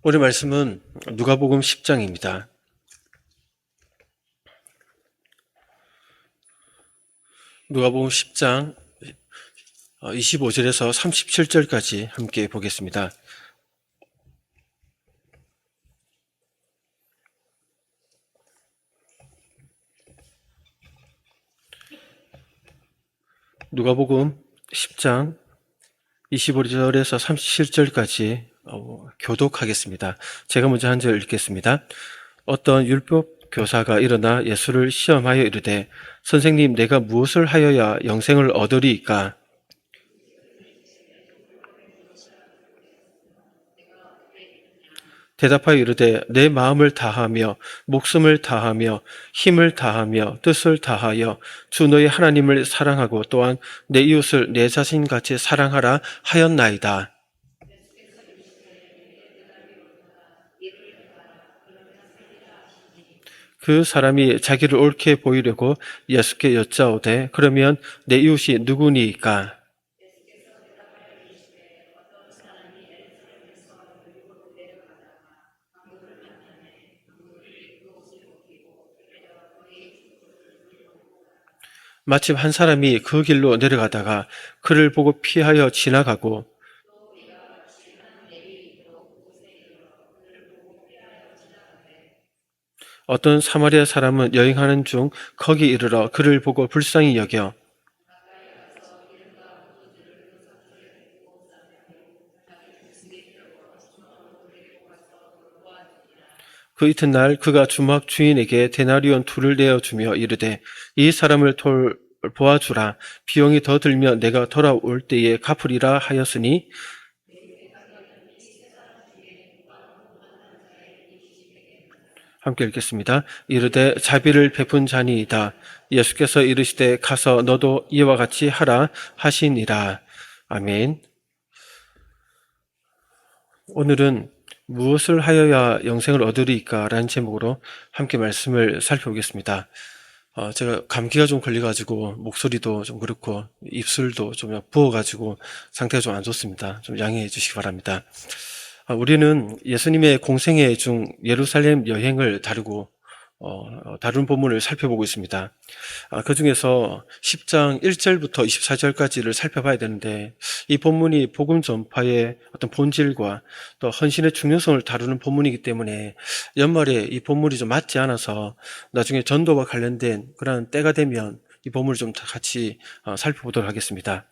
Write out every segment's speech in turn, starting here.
오늘 말씀은 누가복음 10장입니다. 누가복음 10장 25절에서 37절까지 함께 보겠습니다. 누가복음 10장 25절에서 37절까지 교독하겠습니다. 제가 먼저 한 절 읽겠습니다. 어떤 율법 교사가 일어나 예수를 시험하여 이르되 선생님, 내가 무엇을 하여야 영생을 얻으리이까? 대답하여 이르되 내 마음을 다하며 목숨을 다하며 힘을 다하며 뜻을 다하여 주 너의 하나님을 사랑하고 또한 내 이웃을 내 자신같이 사랑하라 하였나이다. 그 사람이 자기를 옳게 보이려고 예수께 여짜오되 그러면 내 이웃이 누구니이까? 마침 한 사람이 그 길로 내려가다가 그를 보고 피하여 지나가고 어떤 사마리아 사람은 여행하는 중 거기 이르러 그를 보고 불쌍히 여겨 그 이튿날 그가 주막 주인에게 데나리온 둘을 내어주며 이르되 이 사람을 보아주라. 비용이 더 들면 내가 돌아올 때에 갚으리라 하였으니 함께 읽겠습니다. 이르되 자비를 베푼 자니이다. 예수께서 이르시되 가서 너도 이와 같이 하라 하시니라. 아멘. 오늘은 무엇을 하여야 영생을 얻으리까? 라는 제목으로 함께 말씀을 살펴보겠습니다. 제가 감기가 좀 걸려가지고 목소리도 좀 그렇고 입술도 좀 부어가지고 상태가 좀 안 좋습니다. 좀 양해해 주시기 바랍니다. 우리는 예수님의 공생애 중 예루살렘 여행을 다룬 본문을 살펴보고 있습니다. 그 중에서 10장 1절부터 24절까지를 살펴봐야 되는데 이 본문이 복음 전파의 어떤 본질과 또 헌신의 중요성을 다루는 본문이기 때문에 연말에 이 본문이 좀 맞지 않아서 나중에 전도와 관련된 그런 때가 되면 이 본문을 좀 같이 살펴보도록 하겠습니다.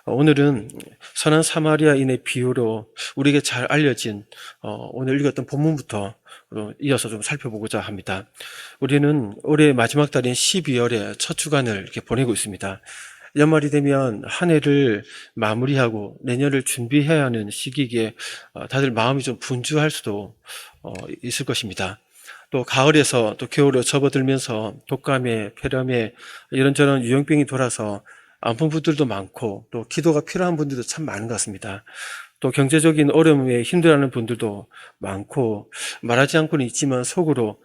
오늘은 선한 사마리아인의 비유로 우리에게 잘 알려진 오늘 읽었던 본문부터 이어서 좀 살펴보고자 합니다. 우리는 올해 마지막 달인 12월의 첫 주간을 이렇게 보내고 있습니다. 연말이 되면 한 해를 마무리하고 내년을 준비해야 하는 시기에 다들 마음이 좀 분주할 수도 있을 것입니다. 또 가을에서 또 겨울로 접어들면서 독감에 폐렴에 이런저런 유형병이 돌아서 아픈 분들도 많고 또 기도가 필요한 분들도 참 많은 것 같습니다. 또 경제적인 어려움에 힘들어하는 분들도 많고 말하지 않고는 있지만 속으로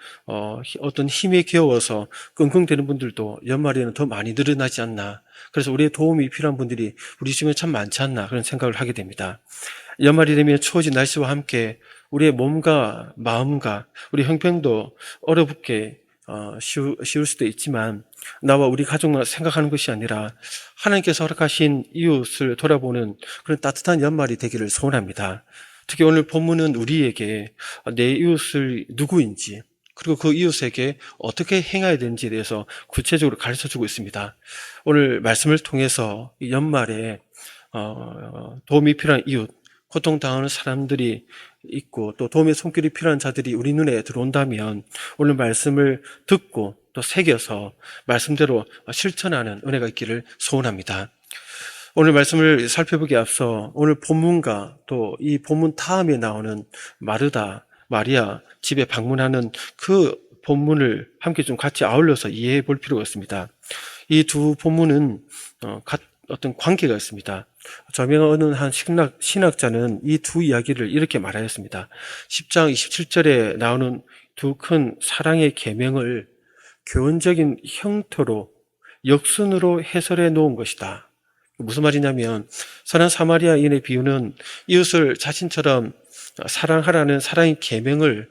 어떤 힘에 겨워서 끙끙대는 분들도 연말에는 더 많이 늘어나지 않나. 그래서 우리의 도움이 필요한 분들이 우리 주변에 참 많지 않나 그런 생각을 하게 됩니다. 연말이 되면 추워진 날씨와 함께 우리의 몸과 마음과 우리 형편도 어렵게 쉬울 수도 있지만 나와 우리 가족만 생각하는 것이 아니라 하나님께서 허락하신 이웃을 돌아보는 그런 따뜻한 연말이 되기를 소원합니다. 특히 오늘 본문은 우리에게 내 이웃을 누구인지 그리고 그 이웃에게 어떻게 행해야 되는지에 대해서 구체적으로 가르쳐주고 있습니다. 오늘 말씀을 통해서 이 연말에 도움이 필요한 이웃, 고통당하는 사람들이 있고 또 도움의 손길이 필요한 자들이 우리 눈에 들어온다면 오늘 말씀을 듣고 또 새겨서 말씀대로 실천하는 은혜가 있기를 소원합니다. 오늘 말씀을 살펴보기에 앞서 오늘 본문과 또 이 본문 다음에 나오는 마르다, 마리아 집에 방문하는 그 본문을 함께 좀 같이 아울러서 이해해 볼 필요가 있습니다. 이 두 본문은 어떤 관계가 있습니다. 저명한 한 신학자는 이 두 이야기를 이렇게 말하였습니다. 10장 27절에 나오는 두 큰 사랑의 계명을 교훈적인 형태로 역순으로 해설해 놓은 것이다. 무슨 말이냐면 선한 사마리아인의 비유는 이웃을 자신처럼 사랑하라는 사랑의 계명을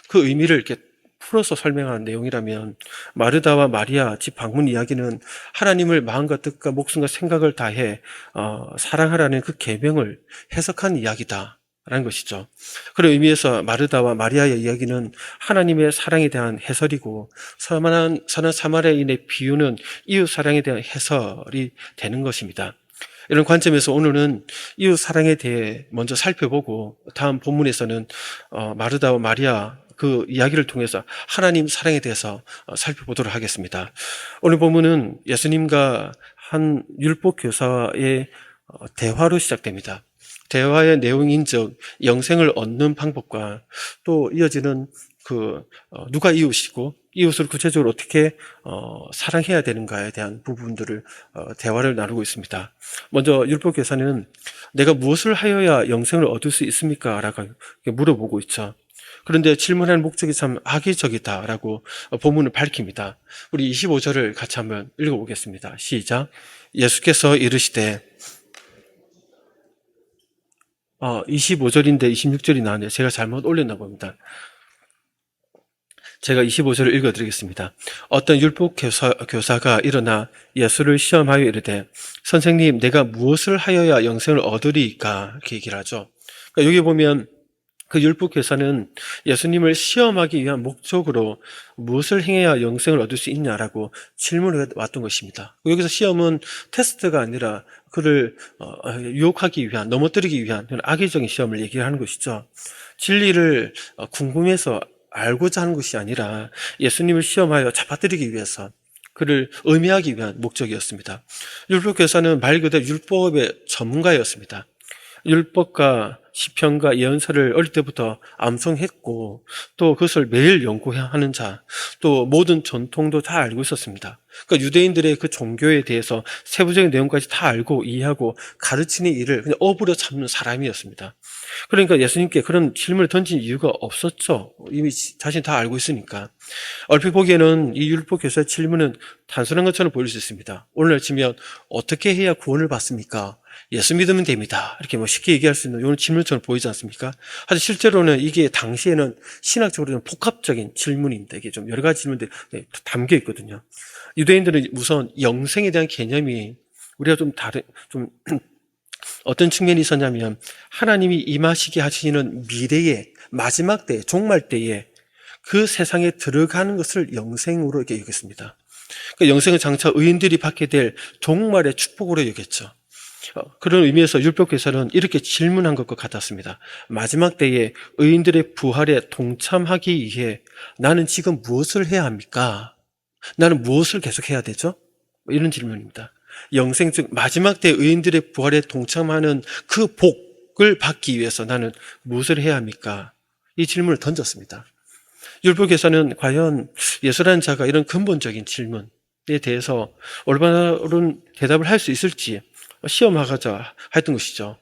그 의미를 이렇게 풀어서 설명한 내용이라면 마르다와 마리아 집 방문 이야기는 하나님을 마음과 뜻과 목숨과 생각을 다해 사랑하라는 그 계명을 해석한 이야기다라는 것이죠. 그런 의미에서 마르다와 마리아의 이야기는 하나님의 사랑에 대한 해설이고 선한 사마리아인의 비유는 이웃 사랑에 대한 해설이 되는 것입니다. 이런 관점에서 오늘은 이웃 사랑에 대해 먼저 살펴보고 다음 본문에서는 마르다와 마리아 그 이야기를 통해서 하나님 사랑에 대해서 살펴보도록 하겠습니다. 오늘 본문은 예수님과 한 율법 교사의 대화로 시작됩니다. 대화의 내용인즉 영생을 얻는 방법과 또 이어지는 누가 이웃이고 이웃을 구체적으로 어떻게 사랑해야 되는가에 대한 부분들을 대화를 나누고 있습니다. 먼저 율법 교사는 내가 무엇을 하여야 영생을 얻을 수 있습니까? 라고 물어보고 있죠. 그런데 질문하는 목적이 참 악의적이다라고 본문을 밝힙니다. 우리 25절을 같이 한번 읽어보겠습니다. 시작. 예수께서 이르시되 25절인데 26절이 나왔네요. 제가 잘못 올렸나 봅니다. 제가 25절을 읽어드리겠습니다. 어떤 율법 교사가 일어나 예수를 시험하여 이르되 선생님 내가 무엇을 하여야 영생을 얻으리이까 이렇게 얘기를 하죠. 그러니까 여기 보면 그 율법 교사는 예수님을 시험하기 위한 목적으로 무엇을 행해야 영생을 얻을 수 있냐라고 질문을 해왔던 것입니다. 여기서 시험은 테스트가 아니라 그를 유혹하기 위한, 넘어뜨리기 위한 그런 악의적인 시험을 얘기를 하는 것이죠. 진리를 궁금해서 알고자 하는 것이 아니라 예수님을 시험하여 잡아뜨리기 위해서 그를 음해하기 위한 목적이었습니다. 율법 교사는 말 그대로 율법의 전문가였습니다. 율법과 시편과 예언서를 어릴 때부터 암송했고 또 그것을 매일 연구하는 자, 또 모든 전통도 다 알고 있었습니다. 그러니까 유대인들의 그 종교에 대해서 세부적인 내용까지 다 알고 이해하고 가르치는 일을 그냥 업으로 잡는 사람이었습니다. 그러니까 예수님께 그런 질문을 던진 이유가 없었죠. 이미 자신이 다 알고 있으니까. 얼핏 보기에는 이 율법 교사의 질문은 단순한 것처럼 보일 수 있습니다. 오늘날 치면 어떻게 해야 구원을 받습니까? 예수 믿으면 됩니다. 이렇게 쉽게 얘기할 수 있는 이런 질문처럼 보이지 않습니까? 하지만 실제로는 이게 당시에는 신학적으로 좀 복합적인 질문입니다. 이게 좀 여러 가지 질문들이 담겨 있거든요. 유대인들은 우선 영생에 대한 개념이 우리가 좀 어떤 측면이 있었냐면 하나님이 임하시게 하시는 미래의 마지막 때, 종말 때에 그 세상에 들어가는 것을 영생으로 이렇게 여겼습니다. 그러니까 영생은 장차 의인들이 받게 될 종말의 축복으로 여겼죠. 그런 의미에서 율법 교사는 이렇게 질문한 것과 같았습니다. 마지막 때에 의인들의 부활에 동참하기 위해 나는 지금 무엇을 해야 합니까? 나는 무엇을 계속 해야 되죠? 이런 질문입니다. 영생 즉 마지막 때 의인들의 부활에 동참하는 그 복을 받기 위해서 나는 무엇을 해야 합니까? 이 질문을 던졌습니다. 율법 교사는 과연 예수라는 자가 이런 근본적인 질문에 대해서 올바른 대답을 할 수 있을지 시험하고자 했던 것이죠.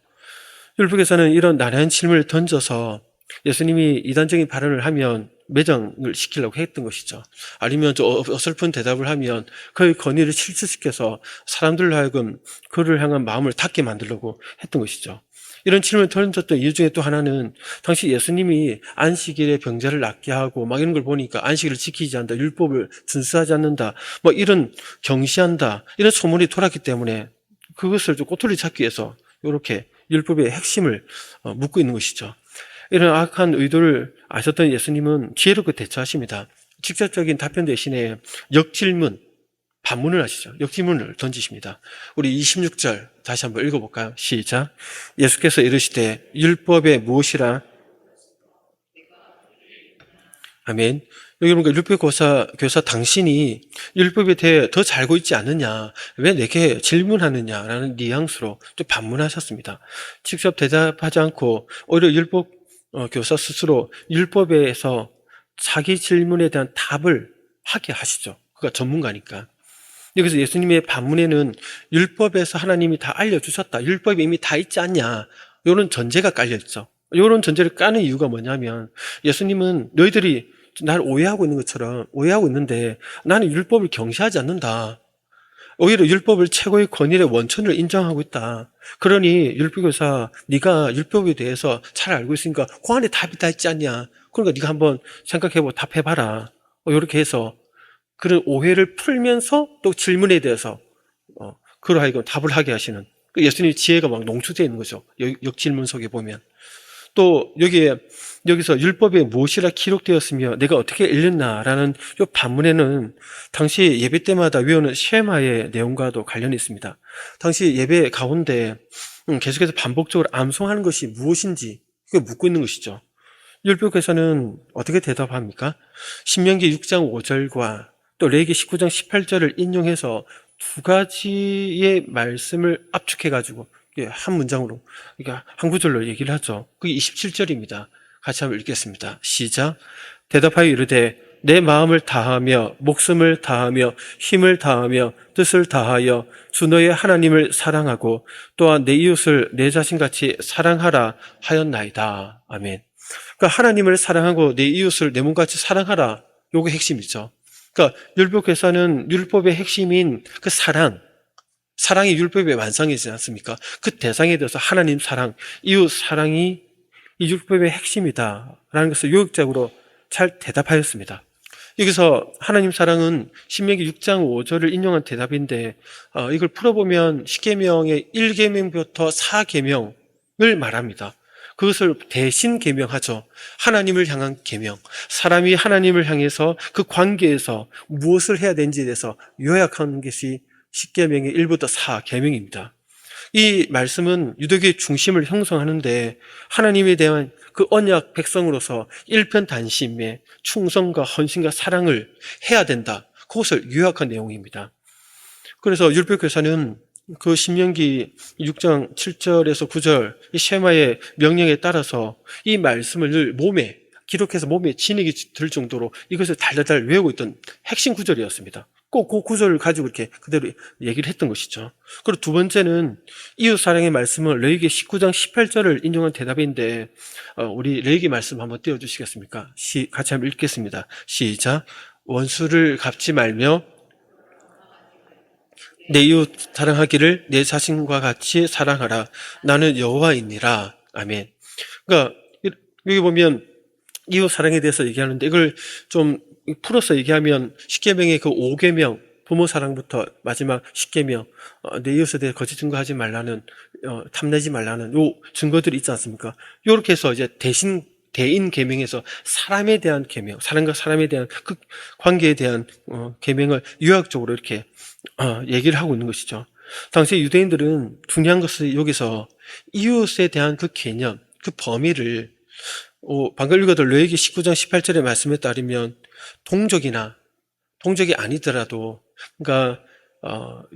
율법교사는 이런 나라한 질문을 던져서 예수님이 이단적인 발언을 하면 매장을 시키려고 했던 것이죠. 아니면 좀 어설픈 대답을 하면 그의 권위를 실추시켜서 사람들로 하여금 그를 향한 마음을 닫게 만들려고 했던 것이죠. 이런 질문을 던졌던 이유 중에 또 하나는 당시 예수님이 안식일에 병자를 낫게 하고 막 이런 걸 보니까 안식일을 지키지 않는다, 율법을 준수하지 않는다, 이런 경시한다, 이런 소문이 돌았기 때문에 그것을 좀 꼬투리 잡기 위해서 이렇게 율법의 핵심을 묻고 있는 것이죠. 이런 악한 의도를 아셨던 예수님은 지혜롭게 대처하십니다. 직접적인 답변 대신에 역질문, 반문을 하시죠. 역질문을 던지십니다. 우리 26절 다시 한번 읽어볼까요? 시작. 예수께서 이르시되 율법에 무엇이라? 아멘. 여기 보니까 율법 교사 당신이 율법에 대해 더 잘 알고 있지 않느냐, 왜 내게 질문하느냐라는 뉘앙스로 좀 반문하셨습니다. 직접 대답하지 않고 오히려 율법 교사 스스로 율법에서 자기 질문에 대한 답을 하게 하시죠. 그가 전문가니까. 여기서 예수님의 반문에는 율법에서 하나님이 다 알려주셨다, 율법이 이미 다 있지 않냐, 이런 전제가 깔려있죠. 이런 전제를 까는 이유가 뭐냐면 예수님은 너희들이 나를 오해하고 있는 것처럼 오해하고 있는데 나는 율법을 경시하지 않는다. 오히려 율법을 최고의 권위의 원천을 인정하고 있다. 그러니 율법교사, 네가 율법에 대해서 잘 알고 있으니까 그 안에 답이 다 있지 않냐. 그러니까 네가 한번 생각해보고 답해봐라. 이렇게 해서 그런 오해를 풀면서 또 질문에 대해서 그러하여금 답을 하게 하시는 예수님의 지혜가 막 농축되어 있는 거죠. 역질문 속에 보면. 또 여기서 율법에 무엇이라 기록되었으며 내가 어떻게 읽렸나라는 이 반문에는 당시 예배 때마다 외우는 쉐마의 내용과도 관련이 있습니다. 당시 예배 가운데 계속해서 반복적으로 암송하는 것이 무엇인지 묻고 있는 것이죠. 율법에서는 어떻게 대답합니까? 신명기 6장 5절과 또 레위기 19장 18절을 인용해서 두 가지의 말씀을 압축해가지고 한 문장으로, 그러니까 한 구절로 얘기를 하죠. 그게 27절입니다. 같이 한번 읽겠습니다. 시작. 대답하여 이르되 내 마음을 다하며 목숨을 다하며 힘을 다하며 뜻을 다하여 주 너의 하나님을 사랑하고 또한 내 이웃을 내 자신같이 사랑하라 하였나이다. 아멘. 그러니까 하나님을 사랑하고 내 이웃을 내 몸같이 사랑하라. 요게 핵심이죠. 그러니까 율법에서는 율법의 핵심인 그 사랑이 율법의 완성이지 않습니까? 그 대상에 대해서 하나님 사랑, 이웃 사랑이 이 율법의 핵심이다라는 것을 요약적으로 잘 대답하였습니다. 여기서 하나님 사랑은 신명기 6장 5절을 인용한 대답인데 이걸 풀어보면 10계명의 1계명부터 4계명을 말합니다. 그것을 대신 계명하죠. 하나님을 향한 계명. 사람이 하나님을 향해서 그 관계에서 무엇을 해야 되는지에 대해서 요약하는 것이 10계명의 1부터 4계명입니다. 이 말씀은 유대교의 중심을 형성하는데 하나님에 대한 그 언약 백성으로서 일편단심의 충성과 헌신과 사랑을 해야 된다. 그것을 요약한 내용입니다. 그래서 율법교사는 그 신명기 6장 7절에서 9절 이 쉐마의 명령에 따라서 이 말씀을 늘 몸에 기록해서 몸에 진액이 들 정도로 이것을 달달달 외우고 있던 핵심 구절이었습니다. 꼭 그 구절을 가지고 이렇게 그대로 얘기를 했던 것이죠. 그리고 두 번째는 이웃 사랑의 말씀을 레위기 19장 18절을 인용한 대답인데 우리 레위기 말씀 한번 띄워주시겠습니까? 같이 한번 읽겠습니다. 시작. 원수를 갚지 말며 내 이웃 사랑하기를 내 자신과 같이 사랑하라. 나는 여호와이니라. 아멘. 그러니까 여기 보면 이웃 사랑에 대해서 얘기하는데 이걸 좀 풀어서 얘기하면 10계명의 그 5계명 부모 사랑부터 마지막 10계명 내 이웃에 대해 거짓 증거하지 말라는 탐내지 말라는 요 증거들이 있지 않습니까? 요렇게 해서 이제 대인 계명에서 사람에 대한 계명, 사람과 사람에 대한 그 관계에 대한 계명을 요약적으로 이렇게 얘기를 하고 있는 것이죠. 당시 유대인들은 중요한 것은 여기서 이웃에 대한 그 개념, 그 범위를 방금 읽었던 레위기 19장 18절의 말씀에 따르면 동족이 아니더라도 그러니까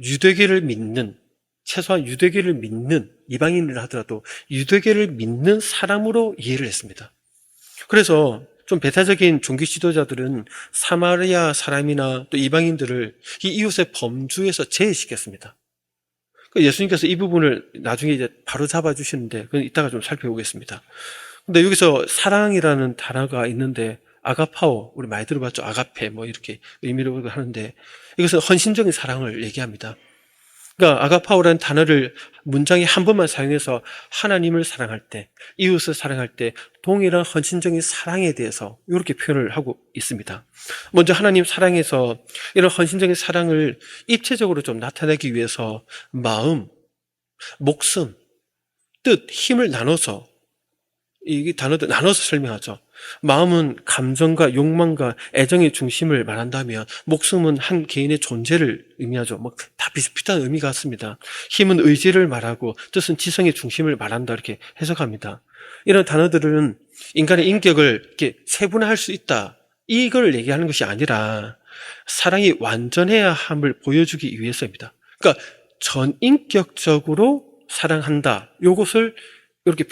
유대교를 믿는 최소한 유대교를 믿는 이방인을 하더라도 유대교를 믿는 사람으로 이해를 했습니다. 그래서 좀 배타적인 종교 지도자들은 사마리아 사람이나 또 이방인들을 이 이웃의 범주에서 제외시켰습니다. 예수님께서 이 부분을 나중에 이제 바로 잡아주시는데 그건 이따가 좀 살펴보겠습니다. 근데 여기서 사랑이라는 단어가 있는데 아가파오, 우리 많이 들어봤죠? 아가페, 이렇게 의미로 하는데 이것은 헌신적인 사랑을 얘기합니다. 그러니까 아가파오라는 단어를 문장에 한 번만 사용해서 하나님을 사랑할 때, 이웃을 사랑할 때 동일한 헌신적인 사랑에 대해서 이렇게 표현을 하고 있습니다. 먼저 하나님 사랑에서 이런 헌신적인 사랑을 입체적으로 좀 나타내기 위해서 마음, 목숨, 뜻, 힘을 나눠서 이 단어도 나눠서 설명하죠. 마음은 감정과 욕망과 애정의 중심을 말한다면 목숨은 한 개인의 존재를 의미하죠. 다 비슷비슷한 의미가 같습니다. 힘은 의지를 말하고 뜻은 지성의 중심을 말한다 이렇게 해석합니다. 이런 단어들은 인간의 인격을 이렇게 세분화할 수 있다. 이걸 얘기하는 것이 아니라 사랑이 완전해야 함을 보여주기 위해서입니다. 그러니까 전인격적으로 사랑한다. 이것을 이렇게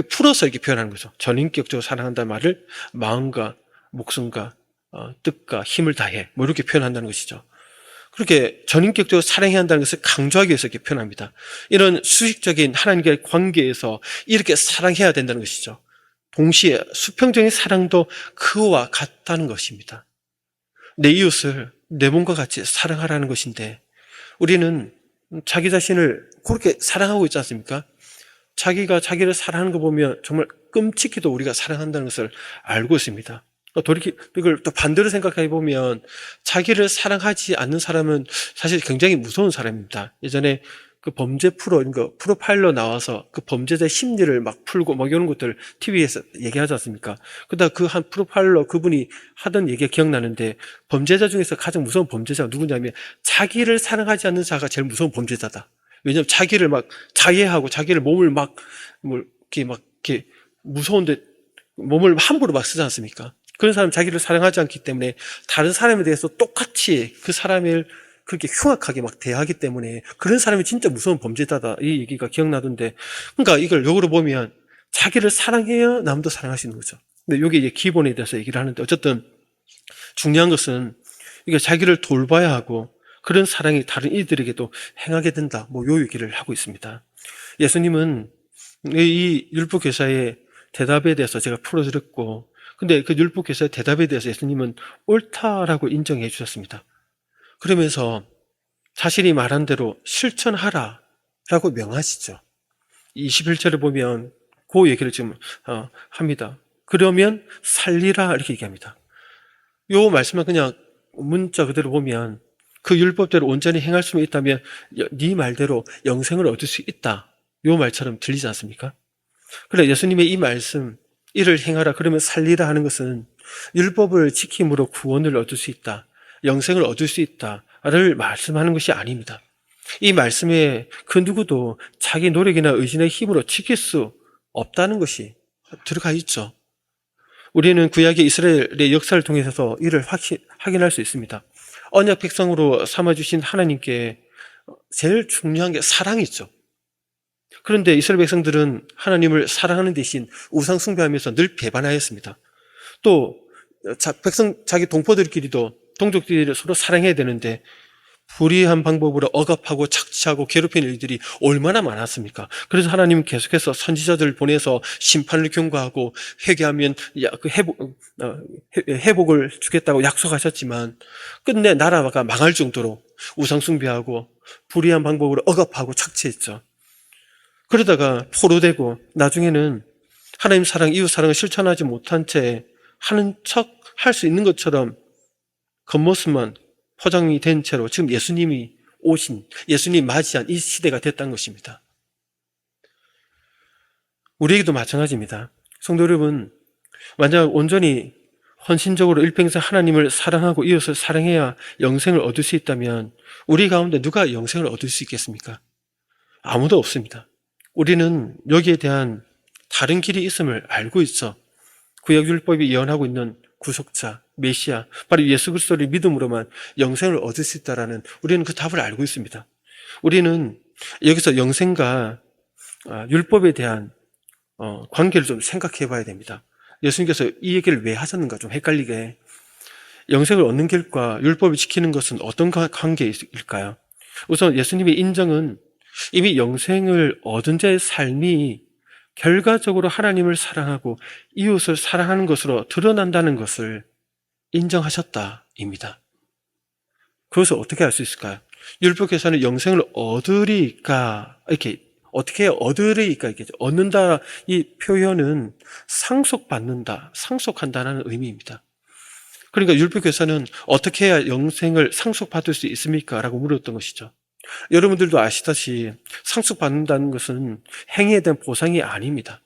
풀어서 이렇게 표현하는 거죠. 전인격적으로 사랑한다는 말을 마음과 목숨과 뜻과 힘을 다해 이렇게 표현한다는 것이죠. 그렇게 전인격적으로 사랑해야 한다는 것을 강조하기 위해서 이렇게 표현합니다. 이런 수식적인 하나님과의 관계에서 이렇게 사랑해야 된다는 것이죠. 동시에 수평적인 사랑도 그와 같다는 것입니다. 내 이웃을 내 몸과 같이 사랑하라는 것인데 우리는 자기 자신을 그렇게 사랑하고 있지 않습니까? 자기가 자기를 사랑하는 거 보면 정말 끔찍히도 우리가 사랑한다는 것을 알고 있습니다. 이걸 또 반대로 생각해 보면 자기를 사랑하지 않는 사람은 사실 굉장히 무서운 사람입니다. 예전에 그 범죄 프로파일러 나와서 그 범죄자의 심리를 막 풀고 막 이런 것들 TV에서 얘기하지 않습니까? 그러다 그 한 프로파일러 그분이 하던 얘기가 기억나는데, 범죄자 중에서 가장 무서운 범죄자가 누구냐면 자기를 사랑하지 않는 자가 제일 무서운 범죄자다. 왜냐하면 자기를 막 자해하고 자기를 몸을 이렇게 무서운데 몸을 함부로 막 쓰지 않습니까? 그런 사람은 자기를 사랑하지 않기 때문에 다른 사람에 대해서 똑같이 그 사람을 그렇게 흉악하게 막 대하기 때문에 그런 사람이 진짜 무서운 범죄자다, 이 얘기가 기억나던데, 그러니까 이걸 역으로 보면 자기를 사랑해야 남도 사랑할 수 있는 거죠. 근데 이게 이제 기본에 대해서 얘기를 하는데, 어쨌든 중요한 것은 이게 자기를 돌봐야 하고 그런 사랑이 다른 이들에게도 행하게 된다, 요 얘기를 하고 있습니다. 예수님은 이 율법교사의 대답에 대해서 제가 풀어드렸고, 근데 그 율법교사의 대답에 대해서 예수님은 옳다라고 인정해 주셨습니다. 그러면서 자신이 말한 대로 실천하라 라고 명하시죠. 21절을 보면 그 얘기를 지금 합니다. 그러면 살리라 이렇게 얘기합니다. 요 말씀은 그냥 문자 그대로 보면 그 율법대로 온전히 행할 수 있다면 네 말대로 영생을 얻을 수 있다, 요 말처럼 들리지 않습니까? 그래, 예수님의 이 말씀, 이를 행하라 그러면 살리라 하는 것은 율법을 지킴으로 구원을 얻을 수 있다, 영생을 얻을 수 있다를 말씀하는 것이 아닙니다. 이 말씀에 그 누구도 자기 노력이나 의지나 힘으로 지킬 수 없다는 것이 들어가 있죠. 우리는 구약의 이스라엘의 역사를 통해서 이를 확인할 수 있습니다. 언약 백성으로 삼아주신 하나님께 제일 중요한 게 사랑이죠. 그런데 이스라엘 백성들은 하나님을 사랑하는 대신 우상 숭배하면서 늘 배반하였습니다. 또 자기 동포들끼리도, 동족들이 서로 사랑해야 되는데 불의한 방법으로 억압하고 착취하고 괴롭히는 일들이 얼마나 많았습니까? 그래서 하나님은 계속해서 선지자들을 보내서 심판을 경고하고 회개하면 회복을 주겠다고 약속하셨지만 끝내 나라가 망할 정도로 우상 숭배하고 불의한 방법으로 억압하고 착취했죠. 그러다가 포로되고 나중에는 하나님 사랑, 이웃 사랑을 실천하지 못한 채 하는 척 할 수 있는 것처럼 겉모습만 포장이 된 채로 지금 예수님이 맞이한 이 시대가 됐다는 것입니다. 우리에게도 마찬가지입니다. 성도 여러분, 만약 온전히 헌신적으로 일평생 하나님을 사랑하고 이웃을 사랑해야 영생을 얻을 수 있다면 우리 가운데 누가 영생을 얻을 수 있겠습니까? 아무도 없습니다. 우리는 여기에 대한 다른 길이 있음을 알고 있어. 구약율법이 예언하고 있는 구속자, 메시아, 바로 예수 그리스도를 믿음으로만 영생을 얻을 수 있다라는, 우리는 그 답을 알고 있습니다. 우리는 여기서 영생과 율법에 대한 관계를 좀 생각해 봐야 됩니다. 예수님께서 이 얘기를 왜 하셨는가 좀 헷갈리게. 영생을 얻는 길과 율법을 지키는 것은 어떤 관계일까요? 우선 예수님의 인정은 이미 영생을 얻은 자의 삶이 결과적으로 하나님을 사랑하고 이웃을 사랑하는 것으로 드러난다는 것을 인정하셨다입니다. 그것을 어떻게 알 수 있을까요? 율법에서는 영생을 얻으리까, 이렇게 어떻게 얻으리까, 이게 얻는다, 이 표현은 상속받는다, 상속한다는 의미입니다. 그러니까 율법에서는 어떻게 해야 영생을 상속받을 수 있습니까? 라고 물었던 것이죠. 여러분들도 아시다시피 상속받는다는 것은 행위에 대한 보상이 아닙니다.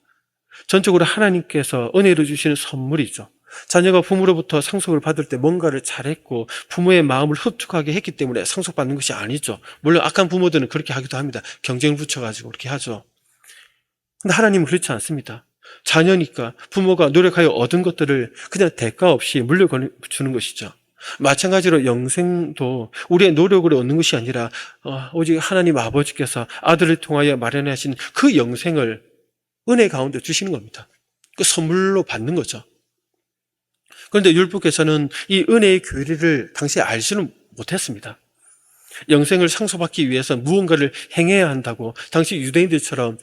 전적으로 하나님께서 은혜로 주시는 선물이죠. 자녀가 부모로부터 상속을 받을 때 뭔가를 잘했고 부모의 마음을 흡족하게 했기 때문에 상속받는 것이 아니죠. 물론 악한 부모들은 그렇게 하기도 합니다. 경쟁을 붙여가지고 그렇게 하죠. 근데 하나님은 그렇지 않습니다. 자녀니까 부모가 노력하여 얻은 것들을 그냥 대가 없이 물려주는 것이죠. 마찬가지로 영생도 우리의 노력으로 얻는 것이 아니라 오직 하나님 아버지께서 아들을 통하여 마련하신 그 영생을 은혜 가운데 주시는 겁니다. 그 선물로 받는 거죠. 그런데 율법께서는 이 은혜의 교리를 당시에 알지는 못했습니다. 영생을 상속받기 위해서 무언가를 행해야 한다고, 당시 유대인들처럼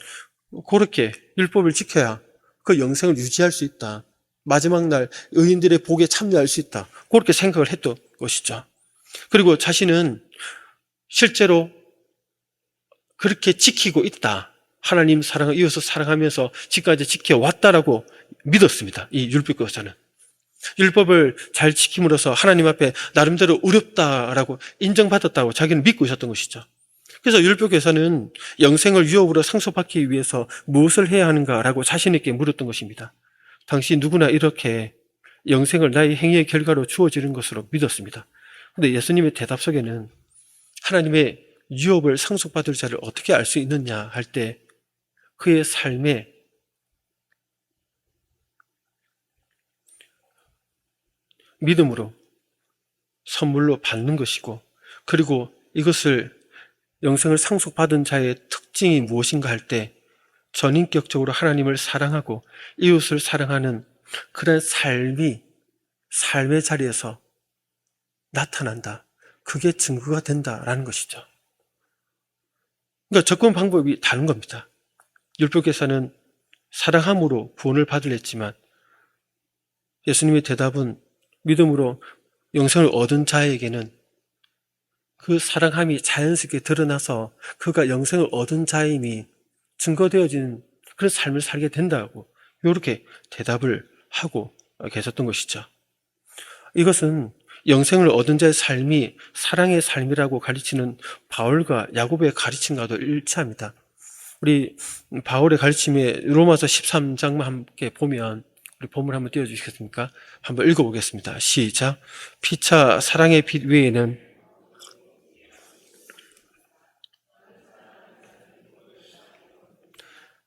그렇게 율법을 지켜야 그 영생을 유지할 수 있다, 마지막 날 의인들의 복에 참여할 수 있다, 그렇게 생각을 했던 것이죠. 그리고 자신은 실제로 그렇게 지키고 있다. 하나님 사랑을 이어서 사랑하면서 지금까지 지켜왔다라고 믿었습니다. 이 율법교사는. 율법을 잘 지킴으로써 하나님 앞에 나름대로 의롭다라고 인정받았다고 자기는 믿고 있었던 것이죠. 그래서 율법교사는 영생을 유업으로 상속받기 위해서 무엇을 해야 하는가라고 자신에게 물었던 것입니다. 당시 누구나 이렇게 영생을 나의 행위의 결과로 주어지는 것으로 믿었습니다. 그런데 예수님의 대답 속에는 하나님의 유업을 상속받을 자를 어떻게 알 수 있느냐 할 때 그의 삶에 믿음으로 선물로 받는 것이고, 그리고 이것을 영생을 상속받은 자의 특징이 무엇인가 할 때 전인격적으로 하나님을 사랑하고 이웃을 사랑하는 그런 삶의 자리에서 나타난다. 그게 증거가 된다라는 것이죠. 그러니까 접근 방법이 다른 겁니다. 율법교사는 사랑함으로 구원을 받으려 했지만 예수님의 대답은 믿음으로 영생을 얻은 자에게는 그 사랑함이 자연스럽게 드러나서 그가 영생을 얻은 자임이 증거되어지는 그런 삶을 살게 된다고 이렇게 대답을 하고 계셨던 것이죠. 이것은 영생을 얻은 자의 삶이 사랑의 삶이라고 가르치는 바울과 야고보의 가르침과도 일치합니다. 우리 바울의 가르침에 로마서 13장만 함께 보면 우리 본문 한번 띄워주시겠습니까? 한번 읽어보겠습니다. 시작. 피차 사랑의 빛 외에는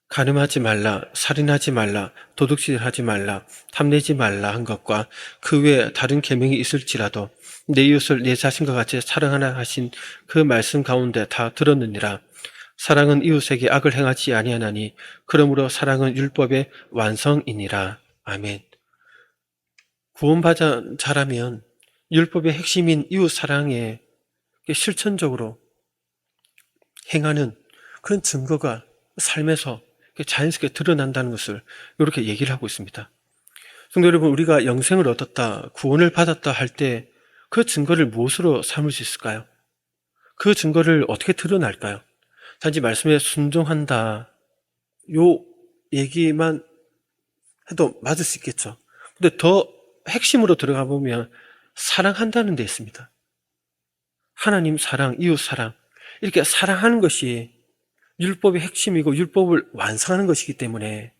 간음하지 말라, 살인하지 말라, 도둑질하지 말라, 탐내지 말라 한 것과 그 외에 다른 계명이 있을지라도 내 이웃을 내 자신과 같이 사랑하라 하신 그 말씀 가운데 다 들었느니라. 사랑은 이웃에게 악을 행하지 아니하나니 그러므로 사랑은 율법의 완성이니라. 아멘. 구원받은 자라면 율법의 핵심인 이웃 사랑에 실천적으로 행하는 그런 증거가 삶에서 자연스럽게 드러난다는 것을 이렇게 얘기를 하고 있습니다. 성도 여러분, 우리가 영생을 얻었다, 구원을 받았다 할 때 그 증거를 무엇으로 삼을 수 있을까요? 그 증거를 어떻게 드러날까요? 단지 말씀에 순종한다, 요 얘기만 해도 맞을 수 있겠죠. 근데 더 핵심으로 들어가 보면 사랑한다는 데 있습니다. 하나님 사랑, 이웃 사랑, 이렇게 사랑하는 것이 율법의 핵심이고 율법을 완성하는 것이기 때문에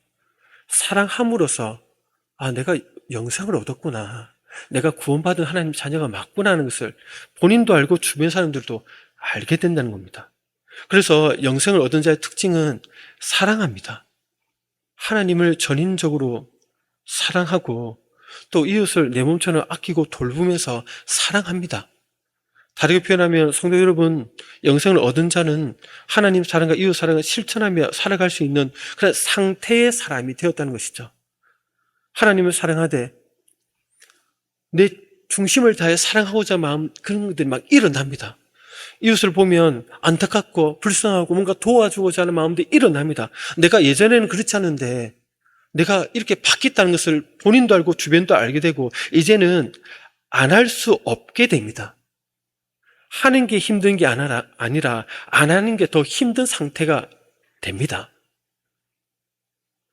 사랑함으로써 내가 영생을 얻었구나, 내가 구원받은 하나님 자녀가 맞구나 하는 것을 본인도 알고 주변 사람들도 알게 된다는 겁니다. 그래서 영생을 얻은 자의 특징은 사랑합니다. 하나님을 전인적으로 사랑하고 또 이웃을 내 몸처럼 아끼고 돌보면서 사랑합니다. 다르게 표현하면 성도 여러분, 영생을 얻은 자는 하나님 사랑과 이웃 사랑을 실천하며 살아갈 수 있는 그런 상태의 사람이 되었다는 것이죠. 하나님을 사랑하되 내 중심을 다해 사랑하고자 마음, 그런 것들이 막 일어납니다. 이웃을 보면 안타깝고 불쌍하고 뭔가 도와주고자 하는 마음들이 일어납니다. 내가 예전에는 그렇지 않은데 내가 이렇게 바뀌었다는 것을 본인도 알고 주변도 알게 되고 이제는 안 할 수 없게 됩니다. 하는 게 힘든 게 아니라 안 하는 게 더 힘든 상태가 됩니다.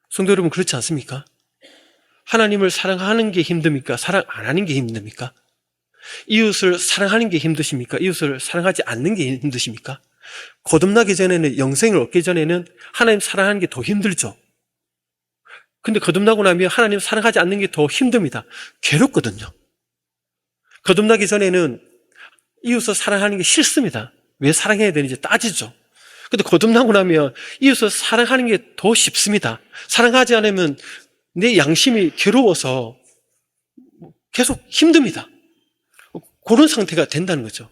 성도 여러분, 그렇지 않습니까? 하나님을 사랑하는 게 힘듭니까? 사랑 안 하는 게 힘듭니까? 이웃을 사랑하는 게 힘드십니까? 이웃을 사랑하지 않는 게 힘드십니까? 거듭나기 전에는, 영생을 얻기 전에는 하나님 사랑하는 게 더 힘들죠. 근데 거듭나고 나면 하나님 사랑하지 않는 게 더 힘듭니다. 괴롭거든요. 거듭나기 전에는 이웃을 사랑하는 게 싫습니다. 왜 사랑해야 되는지 따지죠. 근데 거듭나고 나면 이웃을 사랑하는 게 더 쉽습니다. 사랑하지 않으면 내 양심이 괴로워서 계속 힘듭니다. 그런 상태가 된다는 거죠.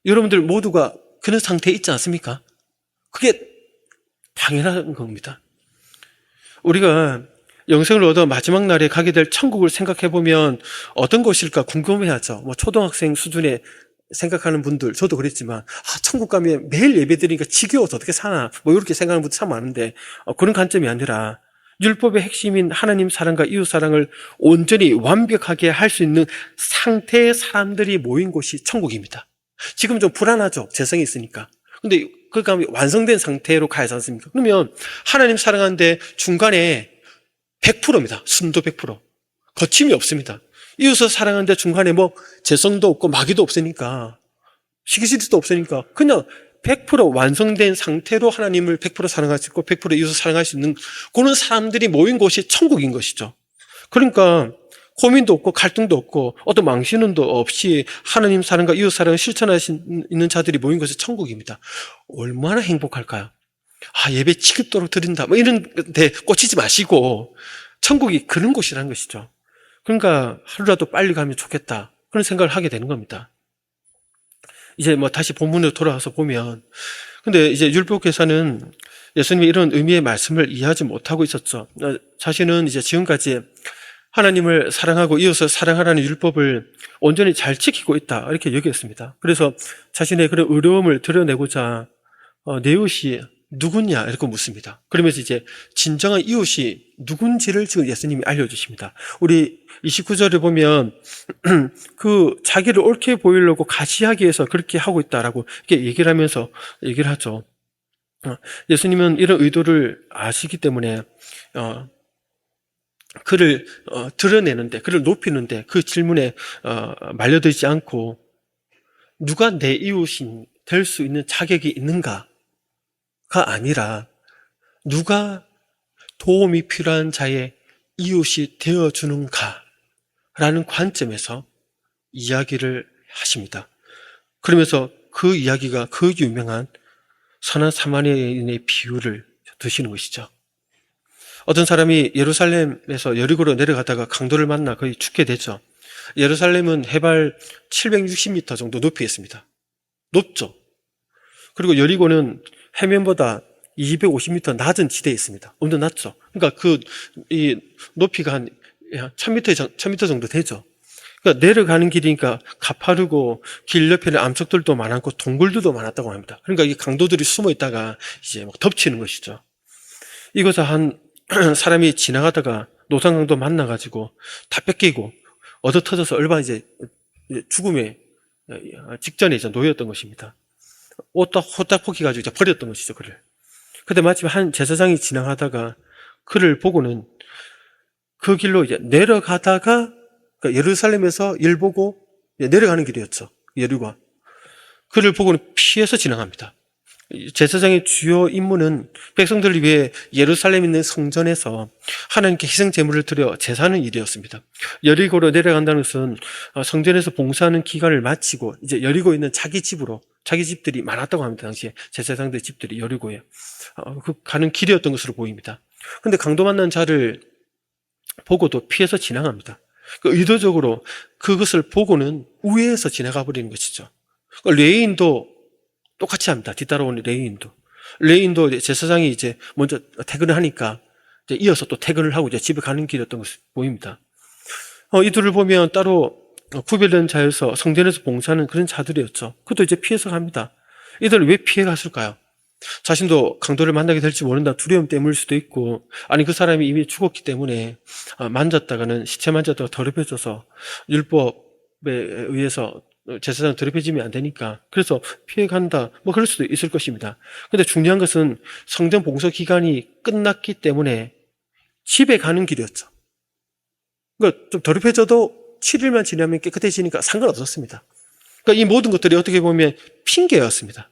여러분들 모두가 그런 상태에 있지 않습니까? 그게 당연한 겁니다. 우리가 영생을 얻어 마지막 날에 가게 될 천국을 생각해 보면 어떤 것일까 궁금해하죠. 초등학생 수준에 생각하는 분들, 저도 그랬지만 천국 가면 매일 예배 드리니까 지겨워서 어떻게 사나 이렇게 생각하는 분들 참 많은데 그런 관점이 아니라 율법의 핵심인 하나님 사랑과 이웃 사랑을 온전히 완벽하게 할 수 있는 상태의 사람들이 모인 곳이 천국입니다. 지금 좀 불안하죠. 재성이 있으니까. 근데 그러니까 완성된 상태로 가야지 않습니까? 그러면 하나님 사랑하는데 중간에 100%입니다. 순도 100%. 거침이 없습니다. 이웃을 사랑하는데 중간에 뭐 재성도 없고 마귀도 없으니까 시기시리도 없으니까 그냥 100% 완성된 상태로 하나님을 100% 사랑할 수 있고 100% 이웃을 사랑할 수 있는 그런 사람들이 모인 곳이 천국인 것이죠. 그러니까 고민도 없고 갈등도 없고 어떤 망신도 없이 하나님 사랑과 이웃 사랑을 실천할 수 있는 자들이 모인 것이 천국입니다. 얼마나 행복할까요? 예배 치겠도록 드린다 뭐 이런 데 꽂히지 마시고 천국이 그런 곳이라는 것이죠. 그러니까 하루라도 빨리 가면 좋겠다 그런 생각을 하게 되는 겁니다. 이제 뭐 다시 본문으로 돌아와서 보면 근데 이제 율법교사는 예수님이 이런 의미의 말씀을 이해하지 못하고 있었죠. 자신은 이제 지금까지 하나님을 사랑하고 이웃을 사랑하라는 율법을 온전히 잘 지키고 있다 이렇게 여겼습니다. 그래서 자신의 그런 어려움을 드러내고자 내 이웃이 누구냐 이렇게 묻습니다. 그러면서 이제 진정한 이웃이 누군지를 지금 예수님이 알려주십니다. 우리 29절에 보면 그 자기를 옳게 보이려고 가시하기 위해서 그렇게 하고 있다라고 이렇게 얘기를 하면서 얘기를 하죠. 예수님은 이런 의도를 아시기 때문에 그를 드러내는데, 그를 높이는데 그 질문에 말려들지 않고 누가 내 이웃이 될 수 있는 자격이 있는가가 아니라 누가 도움이 필요한 자의 이웃이 되어주는가라는 관점에서 이야기를 하십니다. 그러면서 그 이야기가 그 유명한 선한 사마리아인의 비유를 드시는 것이죠. 어떤 사람이 예루살렘에서 여리고로 내려가다가 강도를 만나 거의 죽게 되죠. 예루살렘은 해발 760m 정도 높이에 있습니다. 높죠. 그리고 여리고는 해면보다 250m 낮은 지대에 있습니다. 엄청 낮죠. 그러니까 이 높이가 한 1000m 정도 되죠. 그러니까 내려가는 길이니까 가파르고 길 옆에는 암석들도 많았고 동굴들도 많았다고 합니다. 그러니까 이 강도들이 숨어 있다가 이제 막 덮치는 것이죠. 이것을 한 사람이 지나가다가 노상강도 만나가지고 다 뺏기고 얻어터져서 얼마 이제 죽음의 직전에 이제 놓였던 것입니다. 옷도 호딱 벗겨가지고 이제 버렸던 것이죠, 그를. 근데 마침 한 제사장이 지나가다가 그를 보고는 그 길로 이제 내려가다가 그러니까 예루살렘에서 일 보고 내려가는 길이었죠. 예루가. 그를 보고는 피해서 지나갑니다. 제사장의 주요 임무는 백성들을 위해 예루살렘에 있는 성전에서 하나님께 희생 제물을 드려 제사하는 일이었습니다. 여리고로 내려간다는 것은 성전에서 봉사하는 기간을 마치고 이제 여리고에 있는 자기 집들이 많았다고 합니다. 당시에 제사장들 집들이 여리고에 그 가는 길이었던 것으로 보입니다. 그런데 강도 만난 자를 보고도 피해서 지나갑니다. 의도적으로 그것을 보고는 우회해서 지나가 버리는 것이죠. 레위인도 똑같이 합니다. 뒤따라오는 레위인도 제사장이 이제 먼저 퇴근을 하니까 이제 이어서 또 퇴근을 하고 이제 집에 가는 길이었던 것이 보입니다. 이들을 보면 따로 구별된 자여서 성전에서 봉사하는 그런 자들이었죠. 그것도 이제 피해서 갑니다. 이들을 왜 피해 갔을까요? 자신도 강도를 만나게 될지 모른다 두려움 때문일 수도 있고, 아니 그 사람이 이미 죽었기 때문에 만졌다가는 시체 만졌다가 더럽혀져서 율법에 의해서 제사장 더럽혀지면 안 되니까 그래서 피해간다 뭐 그럴 수도 있을 것입니다. 근데 중요한 것은 성전 봉사 기간이 끝났기 때문에 집에 가는 길이었죠. 그러니까 좀 더럽혀져도 7일만 지나면 깨끗해지니까 상관없었습니다. 그러니까 이 모든 것들이 어떻게 보면 핑계였습니다.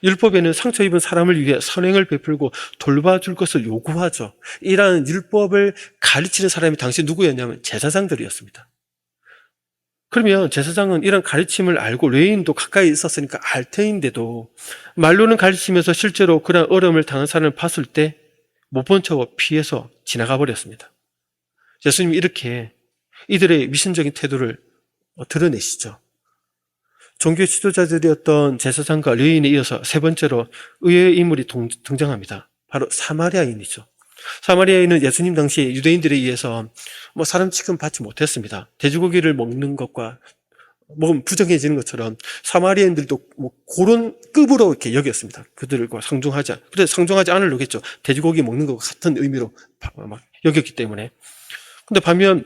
율법에는 상처 입은 사람을 위해 선행을 베풀고 돌봐줄 것을 요구하죠. 이러한 율법을 가르치는 사람이 당시 누구였냐면 제사장들이었습니다. 그러면 제사장은 이런 가르침을 알고 레위인도 가까이 있었으니까 알 터인데도 말로는 가르치면서 실제로 그런 어려움을 당한 사람을 봤을 때 못 본 척 피해서 지나가 버렸습니다. 예수님이 이렇게 이들의 미신적인 태도를 드러내시죠. 종교 지도자들이었던 제사장과 레위인에 이어서 세 번째로 의외의 인물이 등장합니다. 바로 사마리아인이죠. 사마리아인은 예수님 당시 유대인들에 의해서 사람 취급 받지 못했습니다. 돼지고기를 먹는 것과 먹으면 부정해지는 것처럼 사마리아인들도 그런 급으로 이렇게 여겼습니다. 그들과 그래서 상종하지 않으려겠죠. 돼지고기 먹는 것과 같은 의미로 여겼기 때문에. 근데 반면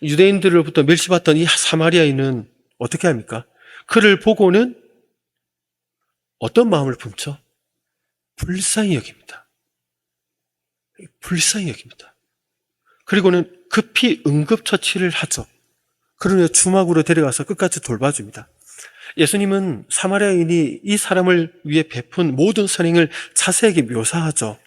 유대인들로부터 멸시받던 이 사마리아인은 어떻게 합니까? 그를 보고는 어떤 마음을 품죠? 불쌍히 여깁니다. 불쌍히 여깁니다. 그리고는 급히 응급처치를 하죠. 그러면 주막으로 데려가서 끝까지 돌봐줍니다. 예수님은 사마리아인이 이 사람을 위해 베푼 모든 선행을 자세하게 묘사하죠.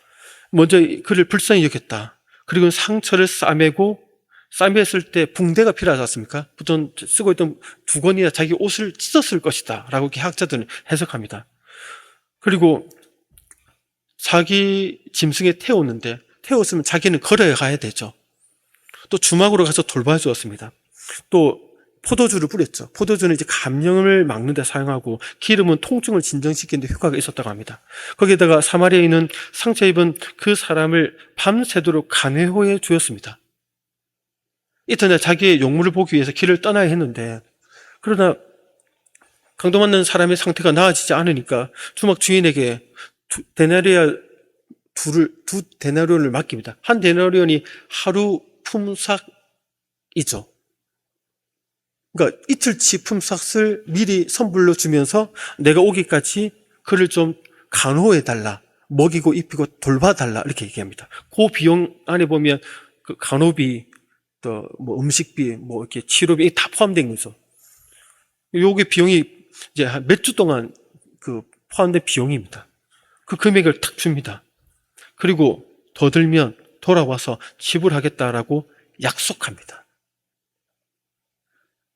먼저 그를 불쌍히 여겼다. 그리고 상처를 싸맸을 때 붕대가 필요하지 않습니까? 보통 쓰고 있던 두건이나 자기 옷을 찢었을 것이다 라고 이렇게 학자들은 해석합니다. 그리고 자기 짐승에 태웠으면 자기는 걸어야 가야 되죠. 또 주막으로 가서 돌봐주었습니다. 또 포도주를 뿌렸죠. 포도주는 이제 감염을 막는 데 사용하고 기름은 통증을 진정시키는 데 효과가 있었다고 합니다. 거기에다가 사마리아인은 상처 입은 그 사람을 밤새도록 간회호에 주었습니다. 이튿날 자기의 용물을 보기 위해서 길을 떠나야 했는데, 그러나 강도맞는 사람의 상태가 나아지지 않으니까 주막 주인에게 두 데나리온을 맡깁니다. 한 데나리온이 하루 품삯이죠. 그러니까 이틀치 품삯을 미리 선불로 주면서 내가 오기까지 그를 좀 간호해달라, 먹이고 입히고 돌봐달라, 이렇게 얘기합니다. 그 비용 안에 보면 그 간호비, 또 뭐 음식비, 뭐 이렇게 치료비 다 포함된 거죠. 요게 비용이 이제 한 몇 주 동안 그 포함된 비용입니다. 그 금액을 탁 줍니다. 그리고 더 들면 돌아와서 지불하겠다라고 약속합니다.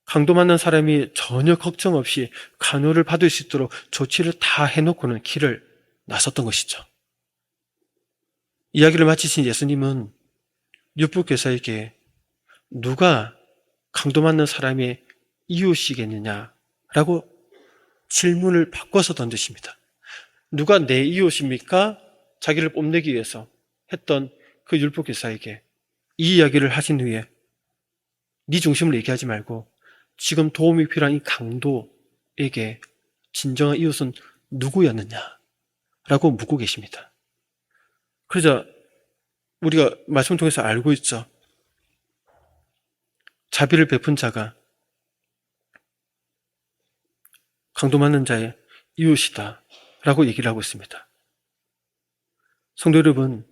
강도 맞는 사람이 전혀 걱정 없이 간호를 받을 수 있도록 조치를 다 해놓고는 길을 나섰던 것이죠. 이야기를 마치신 예수님은 율법교사에게 누가 강도 맞는 사람의 이웃이겠느냐라고 질문을 바꿔서 던지십니다. 누가 내 이웃입니까? 자기를 뽐내기 위해서 했던 그 율법교사에게 이 이야기를 하신 후에 네 중심을 얘기하지 말고 지금 도움이 필요한 이 강도에게 진정한 이웃은 누구였느냐라고 묻고 계십니다. 그러자 우리가 말씀을 통해서 알고 있죠. 자비를 베푼 자가 강도 맞는 자의 이웃이다 라고 얘기를 하고 있습니다. 성도 여러분,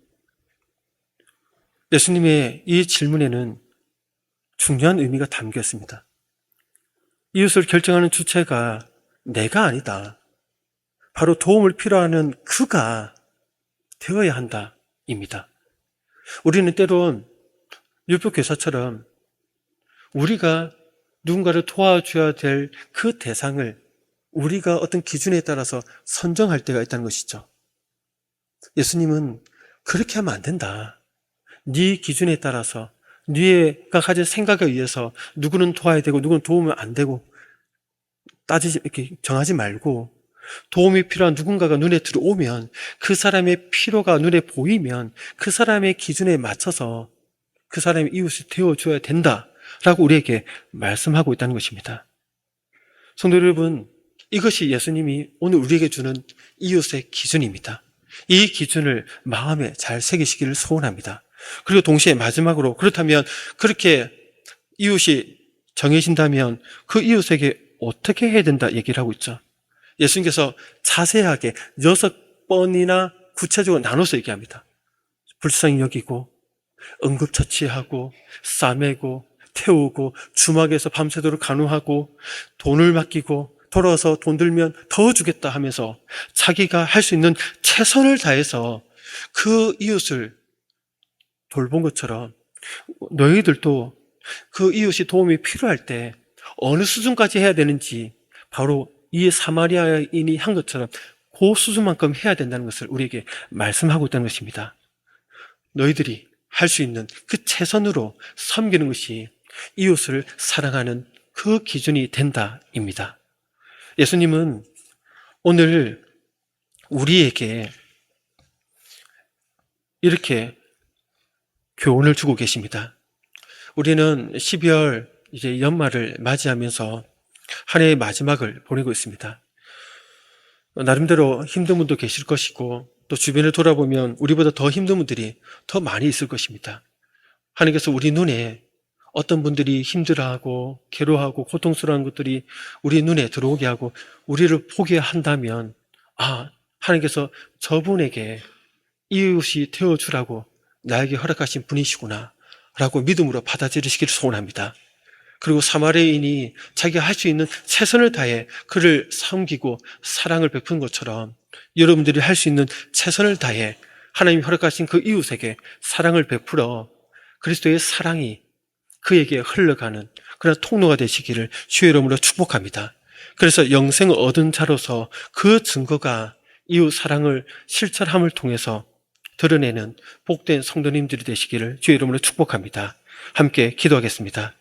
예수님의 이 질문에는 중요한 의미가 담겨 있습니다. 이웃을 결정하는 주체가 내가 아니다. 바로 도움을 필요하는 그가 되어야 한다 입니다. 우리는 때론 율법교사처럼 우리가 누군가를 도와줘야 될 그 대상을 우리가 어떤 기준에 따라서 선정할 때가 있다는 것이죠. 예수님은 그렇게 하면 안 된다. 네 기준에 따라서 네가 가진 생각에 의해서 누구는 도와야 되고 누구는 도우면 안 되고 이렇게 정하지 말고, 도움이 필요한 누군가가 눈에 들어오면 그 사람의 필요가 눈에 보이면 그 사람의 기준에 맞춰서 그 사람의 이웃이 되어줘야 된다라고 우리에게 말씀하고 있다는 것입니다. 성도 여러분, 이것이 예수님이 오늘 우리에게 주는 이웃의 기준입니다. 이 기준을 마음에 잘 새기시기를 소원합니다. 그리고 동시에 마지막으로, 그렇다면 그렇게 이웃이 정해진다면 그 이웃에게 어떻게 해야 된다 얘기를 하고 있죠. 예수님께서 자세하게 6번이나 구체적으로 나눠서 얘기합니다. 불쌍히 여기고 응급처치하고 싸매고 태우고 주막에서 밤새도록 간호하고 돈을 맡기고 돌아와서 돈 들면 더 주겠다 하면서 자기가 할 수 있는 최선을 다해서 그 이웃을 돌본 것처럼 너희들도 그 이웃이 도움이 필요할 때 어느 수준까지 해야 되는지 바로 이 사마리아인이 한 것처럼 그 수준만큼 해야 된다는 것을 우리에게 말씀하고 있다는 것입니다. 너희들이 할 수 있는 그 최선으로 섬기는 것이 이웃을 사랑하는 그 기준이 된다입니다. 예수님은 오늘 우리에게 이렇게 교훈을 주고 계십니다. 우리는 12월 이제 연말을 맞이하면서 한 해의 마지막을 보내고 있습니다. 나름대로 힘든 분도 계실 것이고 또 주변을 돌아보면 우리보다 더 힘든 분들이 더 많이 있을 것입니다. 하나님께서 우리 눈에 어떤 분들이 힘들어하고 괴로워하고 고통스러운 것들이 우리 눈에 들어오게 하고 우리를 보게 한다면, 아, 하나님께서 저분에게 이웃이 되어주라고 나에게 허락하신 분이시구나 라고 믿음으로 받아들이시기를 소원합니다. 그리고 사마리아인이 자기가 할 수 있는 최선을 다해 그를 섬기고 사랑을 베푼 것처럼 여러분들이 할 수 있는 최선을 다해 하나님이 허락하신 그 이웃에게 사랑을 베풀어 그리스도의 사랑이 그에게 흘러가는 그런 통로가 되시기를 주의 이름으로 축복합니다. 그래서 영생을 얻은 자로서 그 증거가 이웃 사랑을 실천함을 통해서 드러내는 복된 성도님들이 되시기를 주의 이름으로 축복합니다. 함께 기도하겠습니다.